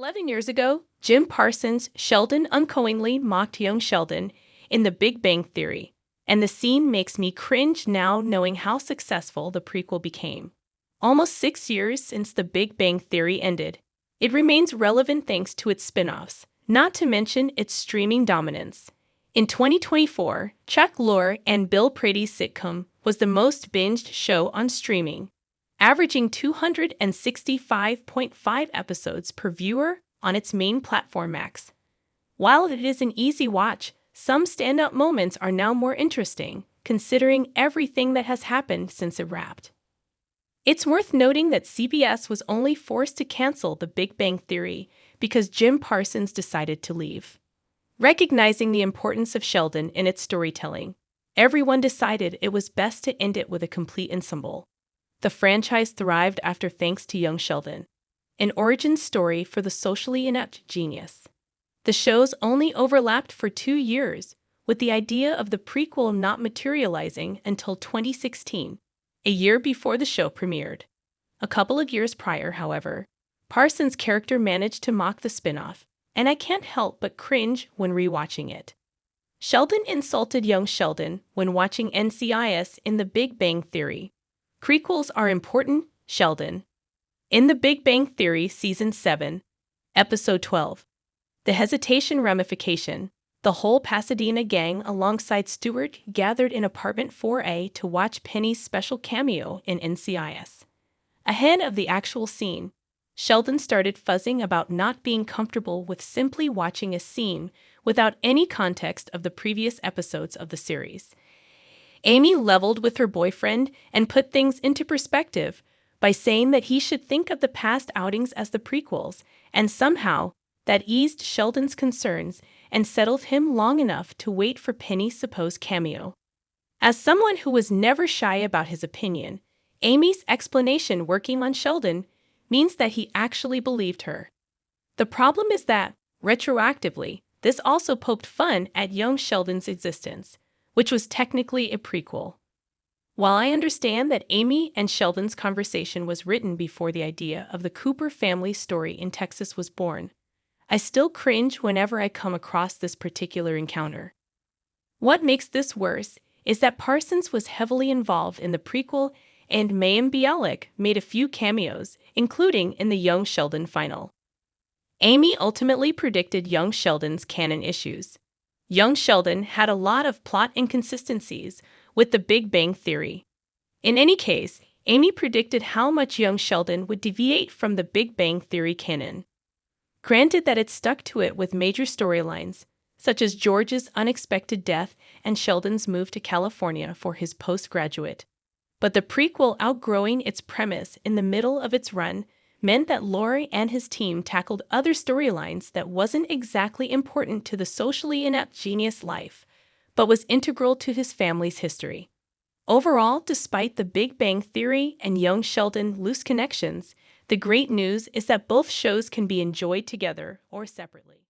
11 years ago, Jim Parsons' Sheldon unknowingly mocked young Sheldon in The Big Bang Theory, and the scene makes me cringe now knowing how successful the prequel became. Almost 6 years since The Big Bang Theory ended, it remains relevant thanks to its spin-offs, not to mention its streaming dominance. In 2024, Chuck Lorre and Bill Prade's sitcom was the most binged show on streaming, averaging 265.5 episodes per viewer on its main platform Max. While it is an easy watch, some standout moments are now more interesting, considering everything that has happened since it wrapped. It's worth noting that CBS was only forced to cancel The Big Bang Theory because Jim Parsons decided to leave. Recognizing the importance of Sheldon in its storytelling, everyone decided it was best to end it with a complete ensemble. The franchise thrived after thanks to young Sheldon, an origin story for the socially inept genius. The shows only overlapped for 2 years, with the idea of the prequel not materializing until 2016, a year before the show premiered. A couple of years prior, however, Parsons' character managed to mock the spin-off, and I can't help but cringe when rewatching it. Sheldon insulted young Sheldon when watching NCIS in The Big Bang Theory. Prequels are important, Sheldon. In The Big Bang Theory Season 7, Episode 12, The Hesitation Ramification, the whole Pasadena gang alongside Stewart gathered in apartment 4A to watch Penny's special cameo in NCIS. Ahead of the actual scene, Sheldon started fuzzing about not being comfortable with simply watching a scene without any context of the previous episodes of the series. Amy leveled with her boyfriend and put things into perspective by saying that he should think of the past outings as the prequels, and somehow that eased Sheldon's concerns and settled him long enough to wait for Penny's supposed cameo. As someone who was never shy about his opinion, Amy's explanation working on Sheldon means that he actually believed her. The problem is that, retroactively, this also poked fun at young Sheldon's existence, which was technically a prequel. While I understand that Amy and Sheldon's conversation was written before the idea of the Cooper family story in Texas was born, I still cringe whenever I come across this particular encounter. What makes this worse is that Parsons was heavily involved in the prequel, and Mayim Bialik made a few cameos, including in the Young Sheldon final. Amy ultimately predicted young Sheldon's canon issues. Young Sheldon had a lot of plot inconsistencies with The Big Bang Theory. In any case, Amy predicted how much young Sheldon would deviate from The Big Bang Theory canon. Granted that it stuck to it with major storylines, such as George's unexpected death and Sheldon's move to California for his postgraduate. But the prequel outgrowing its premise in the middle of its run meant that Lorre and his team tackled other storylines that wasn't exactly important to the socially inept genius life, but was integral to his family's history. Overall, despite The Big Bang Theory and young Sheldon loose connections, the great news is that both shows can be enjoyed together or separately.